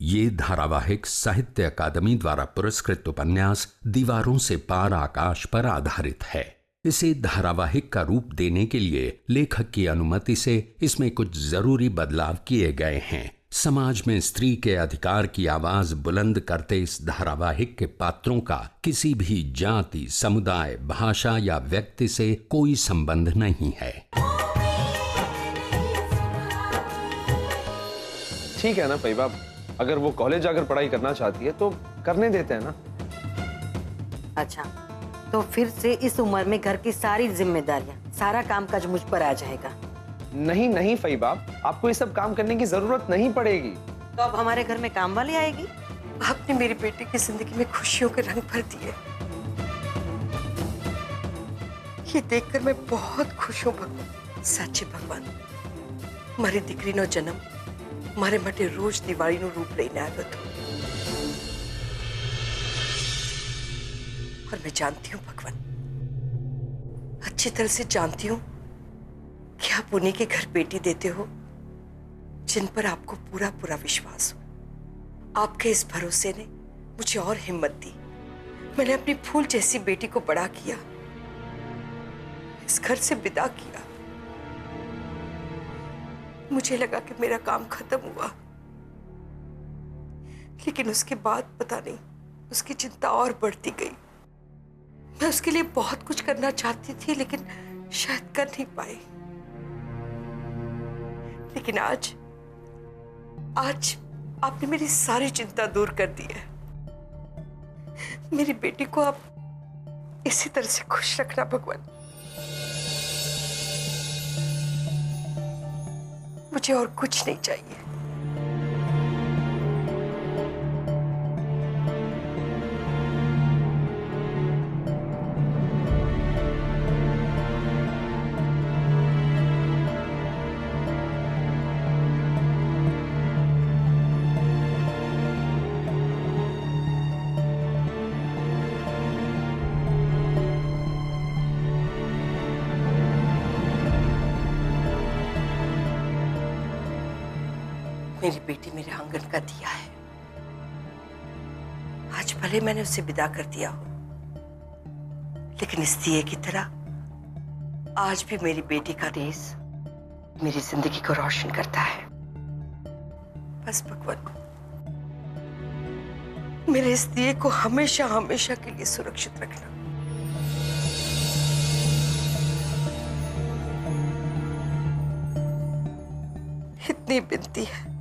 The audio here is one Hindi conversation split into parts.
ये धारावाहिक साहित्य अकादमी द्वारा पुरस्कृत उपन्यास दीवारों से पार आकाश पर आधारित है। इसे धारावाहिक का रूप देने के लिए लेखक की अनुमति से इसमें कुछ जरूरी बदलाव किए गए हैं। समाज में स्त्री के अधिकार की आवाज बुलंद करते इस धारावाहिक के पात्रों का किसी भी जाति, समुदाय, भाषा या व्यक्ति से कोई संबंध नहीं है। ठीक है ना फैबा, अगर वो कॉलेज जाकर पढ़ाई करना चाहती है तो करने देते हैं ना। अच्छा, तो फिर से इस उम्र में घर की सारी जिम्मेदारियां, सारा काम काज मुझ पर आ जाएगा। नहीं नहीं फैबा, आपको ये सब काम करने की जरूरत नहीं पड़ेगी। तो अब हमारे घर में काम वाली आएगी। आपने मेरी बेटी की जिंदगी में खुशियों के रंग भर दिए। ये देखकर मैं बहुत खुश हूँ भगवान। सच्चे भगवान, मारी दीकरी नो जन्म मारे માટે રોજ દિવાળીનું રૂપ લઈને આવ્યો હતો। और मैं जानती हूँ भगवान, अच्छी तरह से जानती हूँ कि आप उन्हीं के घर बेटी देते हो जिन पर आपको पूरा पूरा विश्वास हो। आपके इस भरोसे ने मुझे और हिम्मत दी। मैंने अपनी फूल जैसी बेटी को बड़ा किया, इस घर से विदा किया। मुझे लगा कि मेरा काम खत्म हुआ, लेकिन उसके बाद पता नहीं उसकी चिंता और बढ़ती गई। मैं उसके लिए बहुत कुछ करना चाहती थी, लेकिन शायद कर नहीं पाई। लेकिन आज आपने मेरी सारी चिंता दूर कर दी है। मेरी बेटी को आप इसी तरह से खुश रखना भगवान। मुझे और कुछ नहीं चाहिए। मेरी बेटी मेरे आंगन का दिया है। आज भले मैंने उसे विदा कर दिया हो, लेकिन इस दिए की तरह आज भी मेरी बेटी का रेस मेरी जिंदगी को रोशन करता है। बस भगवान, मेरे इस दिए को हमेशा हमेशा के लिए सुरक्षित रखना। इतनी विनती है।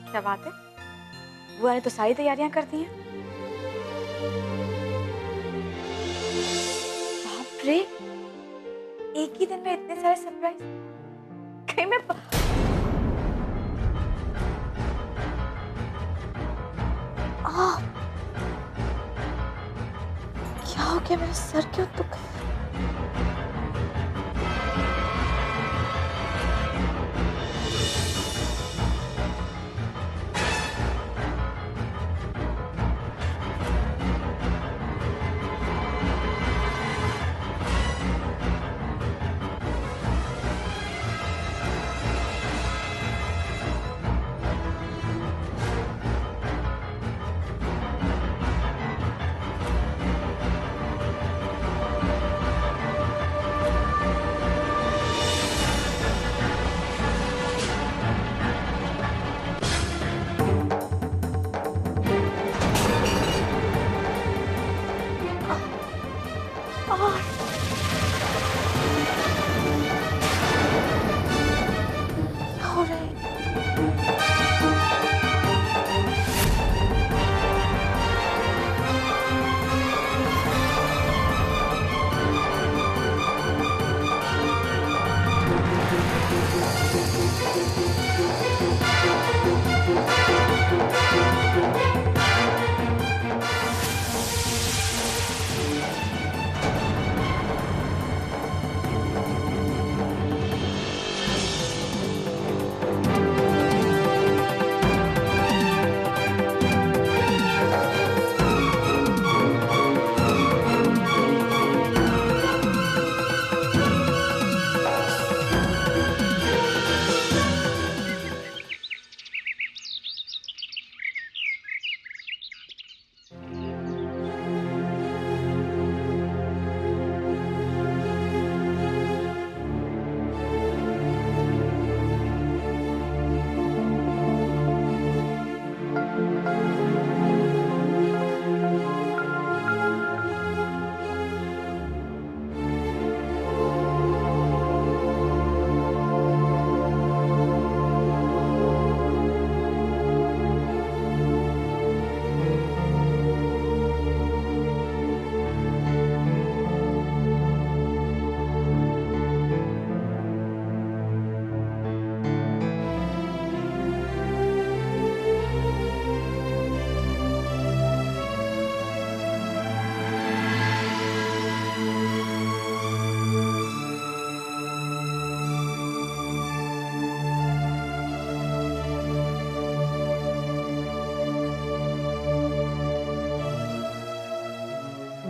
क्या बात है, बुआ ने तो सारी तैयारियां कर दी हैं। बाप रे, एक ही दिन में इतने सारे सरप्राइज। कहीं मैं क्या हो गया, मेरा सर क्यों दुख है?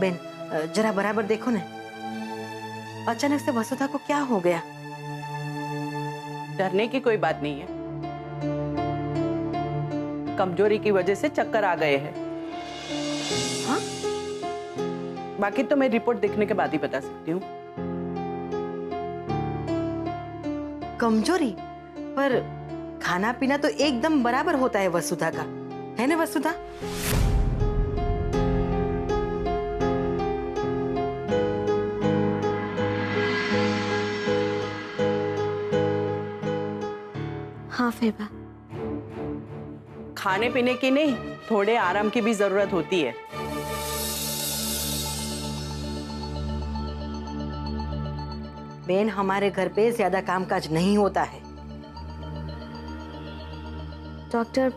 बेन, जरा बराबर देखो ना, अचानक से वसुधा को क्या हो गया? डरने की कोई बात नहीं है, कमजोरी की वजह से चक्कर आ गए हैं। हाँ? बाकी तो मैं रिपोर्ट देखने के बाद ही बता सकती हूँ। कमजोरी? पर खाना पीना तो एकदम बराबर होता है वसुधा का, है ना वसुधा? हाँ फैबा। खाने पीने की नहीं, थोड़े आराम की भी जरूरत होती है। बेन, हमारे घर पे ज्यादा कामकाज नहीं होता है। डॉक्टर,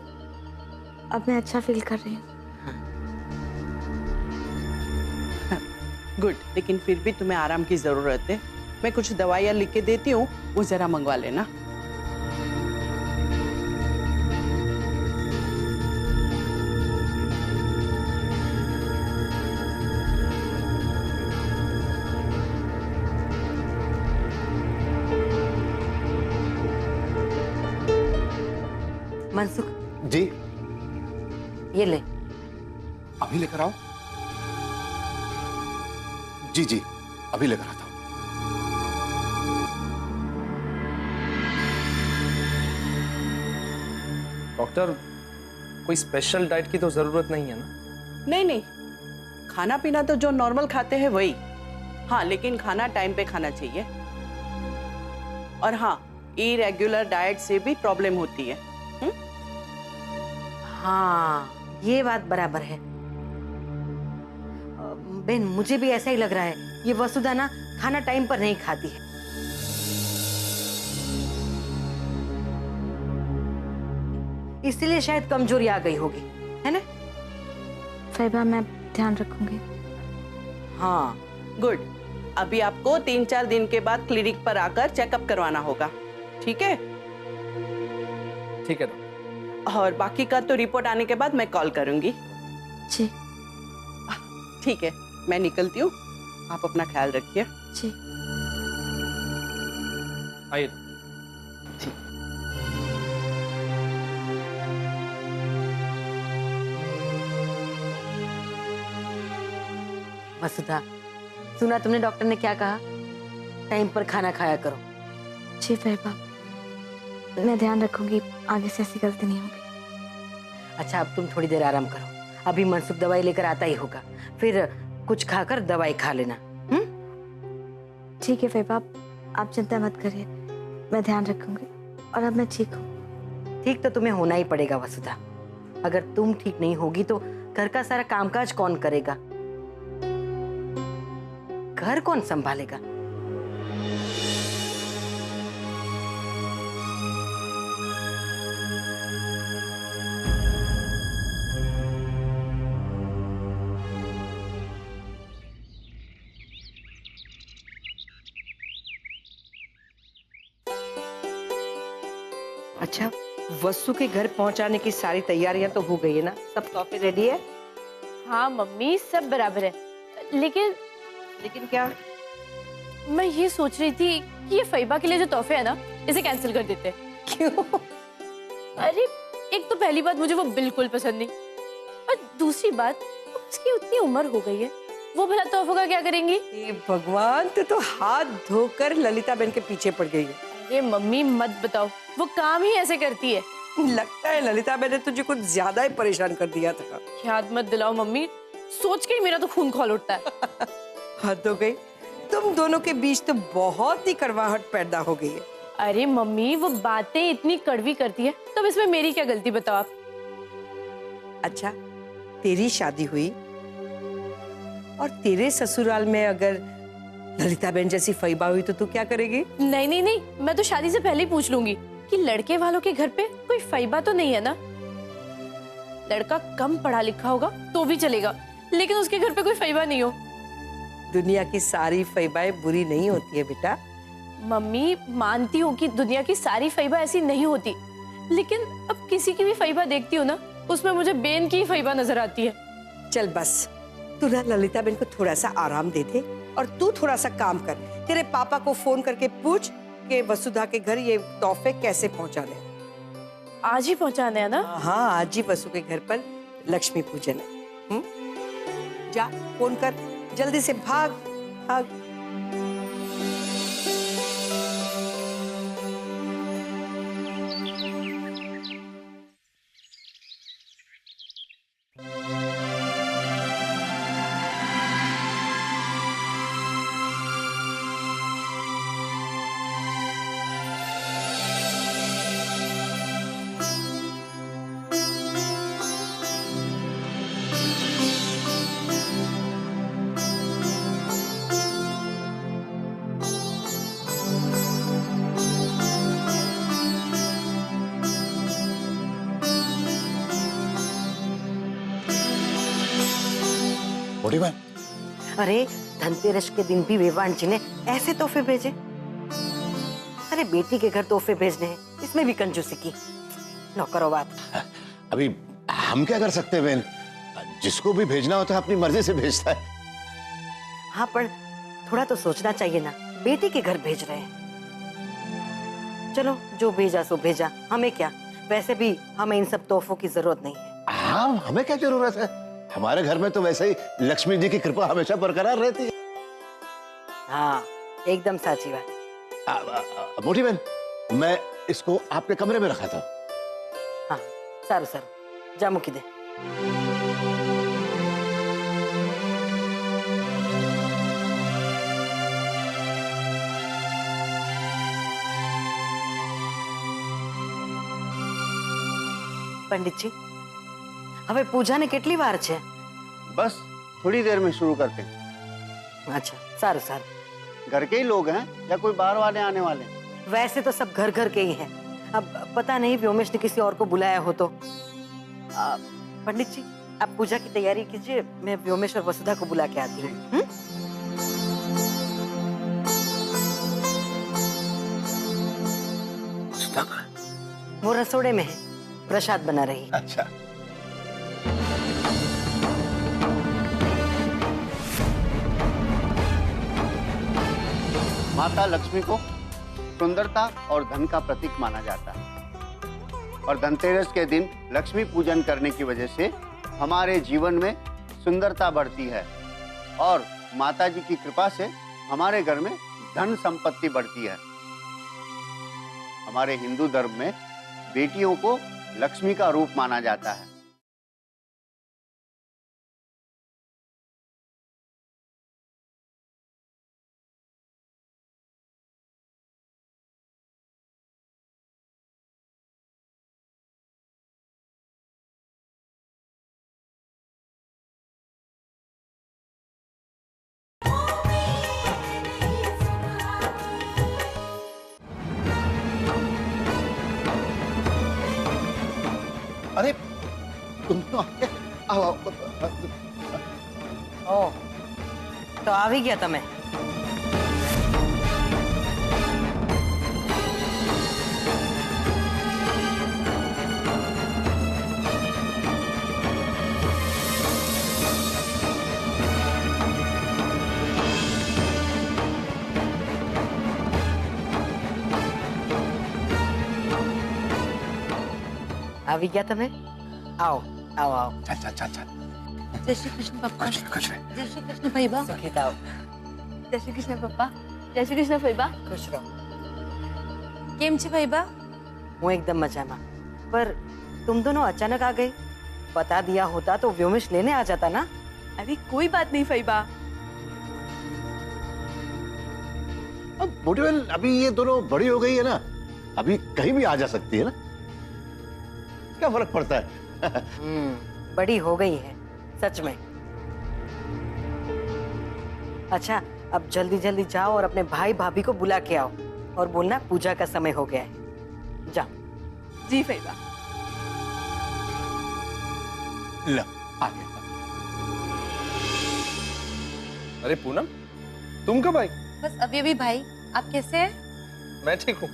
अब मैं अच्छा फील कर रही हूँ। गुड, लेकिन फिर भी तुम्हें आराम की जरूरत है। मैं कुछ दवाइयाँ लिख के देती हूँ, वो जरा मंगवा लेना। मनसुख, जी, ये ले। अभी लेकर आओ। जी जी, अभी लेकर आता हूं। डॉक्टर, कोई स्पेशल डाइट की तो जरूरत नहीं है ना? नहीं नहीं, खाना पीना तो जो नॉर्मल खाते हैं वही। हाँ, लेकिन खाना टाइम पे खाना चाहिए। और हाँ, इरेगुलर डाइट से भी प्रॉब्लम होती है। हाँ, ये बात बराबर है। बेन, मुझे भी ऐसा ही लग रहा है, ये वसुधा ना खाना टाइम पर नहीं खाती है। इसलिए शायद कमजोरी आ गई होगी, है ना? फैबा, मैं ध्यान रखूंगी। हाँ। गुड, अभी आपको 3-4 दिन के बाद क्लिनिक पर आकर चेकअप करवाना होगा, ठीक है? ठीक है डॉक्टर। और बाकी का तो रिपोर्ट आने के बाद मैं कॉल करूंगी। जी ठीक है, मैं निकलती हूँ, आप अपना ख्याल रखिए। जी। आइए। वसुधा, सुना तुमने डॉक्टर ने क्या कहा? टाइम पर खाना खाया करो। जी फैबा, मैं ध्यान रखूंगी, आगे से ऐसी गलती नहीं होगी। अच्छा, अब तुम थोड़ी देर आराम करो, अभी मनसुख दवाई लेकर आता ही होगा, फिर कुछ खाकर दवाई खा लेना। ठीक है फैबा, आप चिंता मत करिए, मैं ध्यान रखूंगी। और अब मैं ठीक हूँ। ठीक तो तुम्हें होना ही पड़ेगा वसुधा। अगर तुम ठीक नहीं होगी तो घर का सारा कामकाज कौन करेगा? घर कौन संभालेगा? अच्छा, वसु के घर पहुंचाने की सारी तैयारियां तो हो गई है ना? सब तोहफे रेडी है? हाँ मम्मी, सब बराबर है। लेकिन क्या? मैं ये सोच रही थी कि ये फैबा के लिए जो तोहफे है ना, इसे कैंसिल कर देते। क्यों? अरे, एक तो पहली बात मुझे वो बिल्कुल पसंद नहीं, और दूसरी बात उसकी उतनी उम्र हो गई है, वो भला तोहफों का क्या करेंगी? ये भगवान, तो हाथ धोकर ललिता बहन के पीछे पड़ गई है। अरे मम्मी मत बताओ, वो काम ही ऐसे करती है। लगता है ललिता बहन ने तुझे कुछ ज्यादा ही परेशान कर दिया था। याद मत दिलाओ मम्मी, सोच के ही मेरा तो खून खौल उठता है। हद हो गई, तुम दोनों के बीच तो बहुत ही कड़वाहट पैदा हो गई है। अरे मम्मी, वो बातें इतनी कड़वी करती है, तब इसमें मेरी क्या गलती बताओ आप? अच्छा, तेरी शादी हुई और तेरे ससुराल में अगर ललिता बहन जैसी फैबा हुई तो तू क्या करेगी? नहीं नहीं नहीं, मैं तो शादी से पहले ही पूछ लूंगी कि लड़के वालों के घर पे कोई फैबा तो नहीं है ना। लड़का कम पढ़ा लिखा होगा तो भी चलेगा, लेकिन उसके घर पे कोई फैबा नहीं हो। दुनिया की सारी फैबाएं बुरी नहीं होती है बेटा। मम्मी, मानती हूँ कि दुनिया की सारी फैबा ऐसी नहीं होती, लेकिन अब किसी की भी फैबा देखती हूँ ना, उसमें मुझे बेन की ही फैबा नजर आती है। चल बस, तू ना ललिता बहन को थोड़ा सा आराम दे दे और तू थोड़ा सा काम कर। तेरे पापा को फोन करके पूछ कि वसुधा के घर ये तोहफे कैसे पहुंचाने। आज ही पहुंचाने हैं ना? हाँ, आज ही वसु के घर पर लक्ष्मी पूजन है। जा फोन कर, जल्दी से भाग भाग। बूढ़ी बहन, अरे धनतेरस के दिन भी वेवान जी ने ऐसे तोहफे भेजे। अरे बेटी के घर तोहफे भेजने हैं, इसमें भी कंजूसी की। नौकरो बात। अभी हम क्या कर सकते हैं बहन? जिसको भी भेजना होता है अपनी मर्जी से भेजता है। हाँ, पर थोड़ा तो सोचना चाहिए ना, बेटी के घर भेज रहे हैं। चलो जो भेजा सो भेजा, हमें क्या। वैसे भी हमें इन सब तोहफों की जरूरत नहीं है। हाँ, हमें क्या जरूरत है? हमारे घर में तो वैसे ही लक्ष्मी जी की कृपा हमेशा बरकरार रहती है। हाँ, एकदम साची बात। मोटी बहन, मैं इसको आपके कमरे में रखा था। हाँ, सारू सारू, जा मुकी दे। पंडित जी, હવે પૂજાને કેટલી વાર છે? बस थोड़ी देर में शुरू करते हैं। अच्छा, सारू सारू। घर के ही लोग हैं या कोई बाहर वाले आने वाले हैं? वैसे तो सब घर घर के ही हैं। अब पता नहीं व्योमेश ने किसी और को बुलाया हो तो। पंडित जी, आप पूजा की तैयारी कीजिए, मैं व्योमेश और वसुधा को बुला के आती हूँ। वो रसोड़े में है, प्रसाद बना रही है। अच्छा, माता लक्ष्मी को सुंदरता और धन का प्रतीक माना जाता है और धनतेरस के दिन लक्ष्मी पूजन करने की वजह से हमारे जीवन में सुंदरता बढ़ती है और माता जी की कृपा से हमारे घर में धन संपत्ति बढ़ती है। हमारे हिंदू धर्म में बेटियों को लक्ष्मी का रूप माना जाता है। अरे तुम तो आओ, आओ। ओ, तो आ भी गया તમે। આવી ગયા તમે? आओ आओ आओ। चल चल चल चल। जय श्री कृष्ण पप्पा। कुछ नहीं। जय श्री कृष्ण फैबा। सुखित आओ। जय श्री कृष्ण पप्पा। जय श्री कृष्ण फैबा। खुश रहो। કેમ છે ફૈબા? હું એકદમ મજામાં। पर तुम दोनों अचानक आ गए। बता दिया होता तो व्योमेश लेने आ जाता ना। अरे कोई बात नहीं फैबा। अब मोटी बहन, अभी ये दोनों बड़ी हो गई है ना, अभी कहीं भी आ जा सकती है ना, क्या फर्क पड़ता है? बड़ी हो गई है सच में। अच्छा, अब जल्दी जल्दी जाओ और अपने भाई भाभी को बुला के आओ और बोलना पूजा का समय हो गया है। जाओ। जी फैबा। ला, आ गया। अरे पूनम, तुम कब आई? बस अभी अभी भाई, आप कैसे हैं? मैं ठीक हूँ।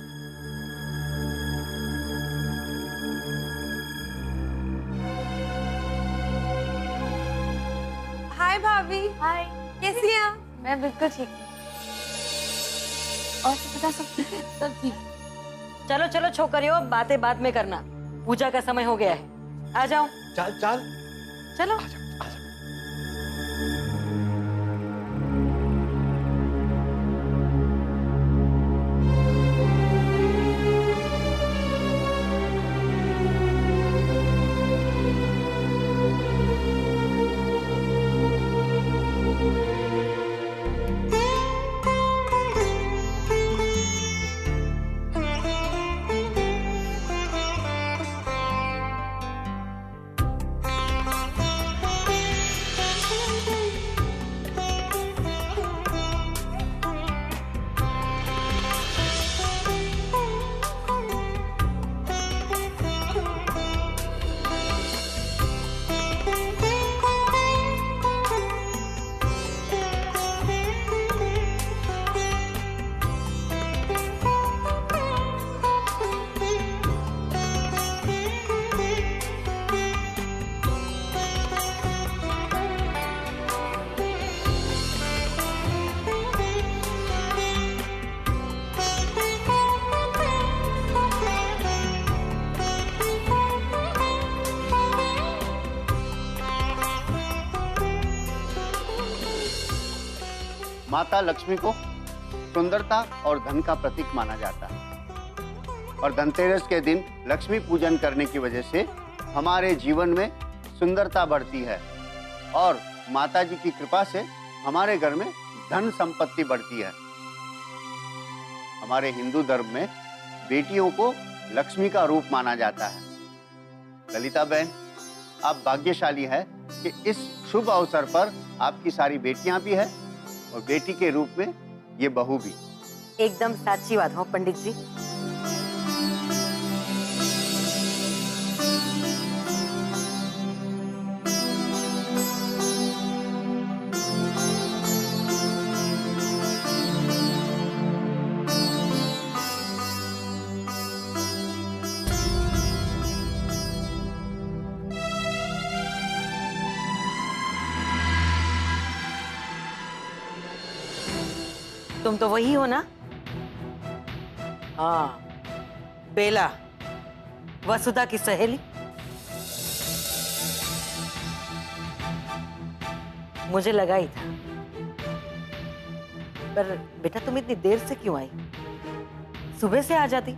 हाय हाय भाभी। हाय। कैसी हैं आप? मैं बिल्कुल ठीक हूँ। और सब बता, सब ठीक। चलो चलो छोकरियों, बातें बाद में करना, पूजा का समय हो गया है। आ जाओ। चल चल। चलो। माता लक्ष्मी को सुंदरता और धन का प्रतीक माना जाता है और धनतेरस के दिन लक्ष्मी पूजन करने की वजह से हमारे जीवन में सुंदरता बढ़ती है और माता जी की कृपा से हमारे घर में धन संपत्ति बढ़ती है। हमारे हिंदू धर्म में बेटियों को लक्ष्मी का रूप माना जाता है। ललिता बहन, आप भाग्यशाली है कि इस शुभ अवसर पर आपकी सारी बेटियां भी है और बेटी के रूप में ये बहू भी। एकदम साची बात हो पंडित जी। तुम तो वही हो ना? हाँ, बेला, वसुधा की सहेली। मुझे लगा ही था। पर बेटा तुम इतनी देर से क्यों आई? सुबह से आ जाती।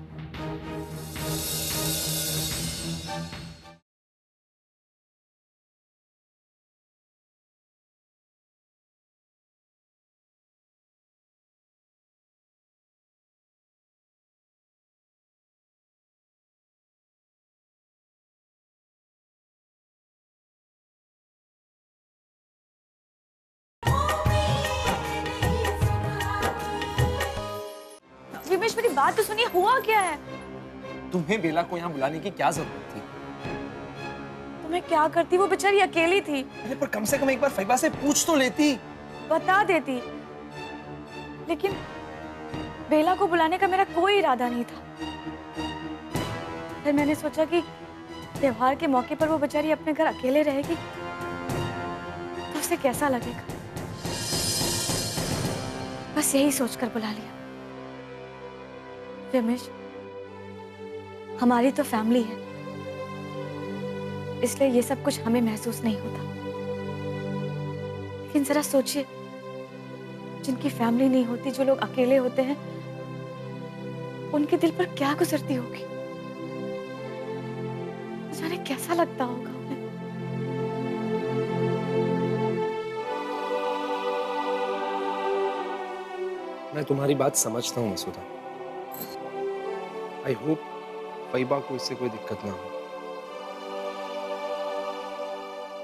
विमेश, मेरी बात तो सुनिए, हुआ क्या है? तुम्हें बेला को यहाँ बुलाने की क्या जरूरत थी? तो मैं क्या करती, वो बेचारी अकेली थी। अरे पर कम से कम एक बार फैबा से पूछ तो लेती। बता देती, लेकिन बेला को बुलाने का मेरा कोई इरादा नहीं था। फिर मैंने सोचा कि त्योहार के मौके पर वो बेचारी अपने घर अकेले रहेगी तो उसे कैसा लगेगा, बस यही सोचकर बुला लिया। रमेश, हमारी तो फैमिली है, इसलिए ये सब कुछ हमें महसूस नहीं होता। लेकिन जरा सोचिए, जिनकी फैमिली नहीं होती, जो लोग अकेले होते हैं, उनके दिल पर क्या गुजरती होगी, जाने कैसा लगता होगा उन्हें। मैं तुम्हारी बात समझता हूँ मसूदा। आई होप फैबा को इससे कोई दिक्कत ना हो।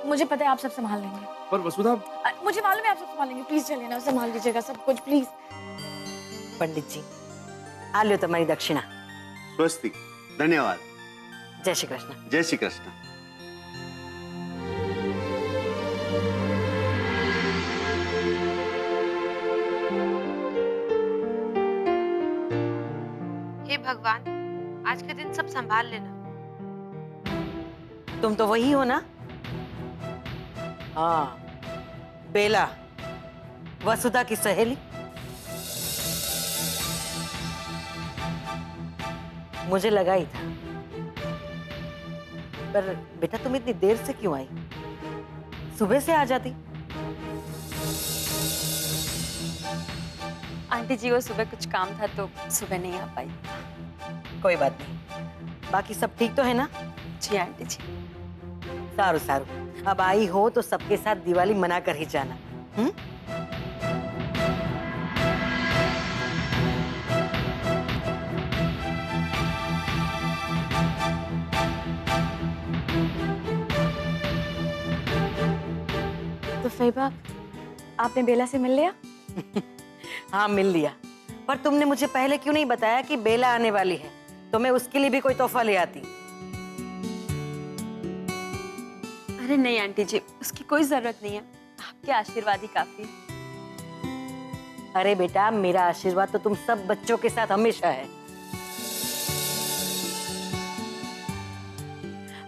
मुझे पता है आप सब संभाल लेंगे। पर वसुधा, मुझे मालूम है आप सब संभाल लेंगे। प्लीज चलिए ना, संभाल लीजिएगा सब कुछ प्लीज। पंडित जी, आ लो तुम्हारी दक्षिणा। स्वस्ति, धन्यवाद। जय श्री कृष्ण। जय श्री कृष्ण। हे भगवान, आज के दिन सब संभाल लेना। तुम तो वही हो ना? हाँ, बेला, वसुधा की सहेली। मुझे लगा ही था। पर बेटा तुम इतनी देर से क्यों आई? सुबह से आ जाती। आंटी जी वो सुबह कुछ काम था तो सुबह नहीं आ पाई। कोई बात नहीं। बाकी सब ठीक तो है ना? जी आंटी जी। सारू सारू, अब आई हो तो सबके साथ दिवाली मना कर ही जाना। तो फैबा, आपने बेला से मिल लिया? हाँ मिल लिया, पर तुमने मुझे पहले क्यों नहीं बताया कि बेला आने वाली है? तो मैं उसके लिए भी कोई तोहफा ले आती। अरे नहीं आंटी जी, उसकी कोई जरूरत नहीं है, आपके आशीर्वाद ही काफी है। अरे बेटा, मेरा आशीर्वाद तो तुम सब बच्चों के साथ हमेशा है।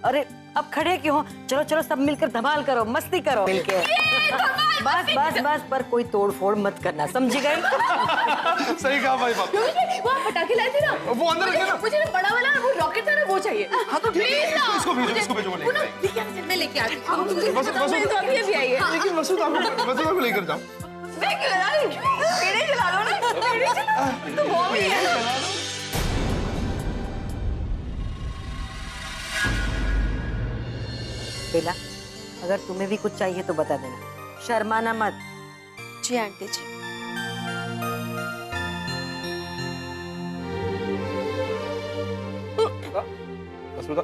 अरे अब खड़े क्यों हो? चलो चलो सब मिलकर धमाल करो, मस्ती करो मिलके। बस बस बस, पर कोई तोड़ फोड़ मत करना, समझी गई? सही कहा भाई बाप। वो आप पटाखे लाए थे ना, वो अंदर रखे ना। मुझे ना बड़ा वाला वो रॉकेट था ना, वो चाहिए। हाँ तो ठीक है, इसको भेजो वो लेकर आए। मैं लेके आती हूँ। अभी भी आई है। लेकिन वसुधा को लेकर जाओ। मैं क्यों लाई? पेड़े चला लो ना, पेड़े चला तो वो भी है। बेला, अगर तुम्हें भी कुछ चाहिए तो बता देना, शर्माना मत। जी आंटी जी। वसुधा,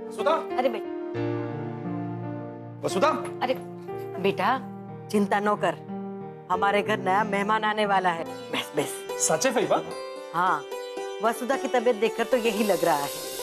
वसुधा, अरे वसुधा। अरे बेटा, चिंता न कर, हमारे घर नया मेहमान आने वाला है। बस बस। सच है फैबा? हाँ, वसुधा की तबीयत देखकर तो यही लग रहा है।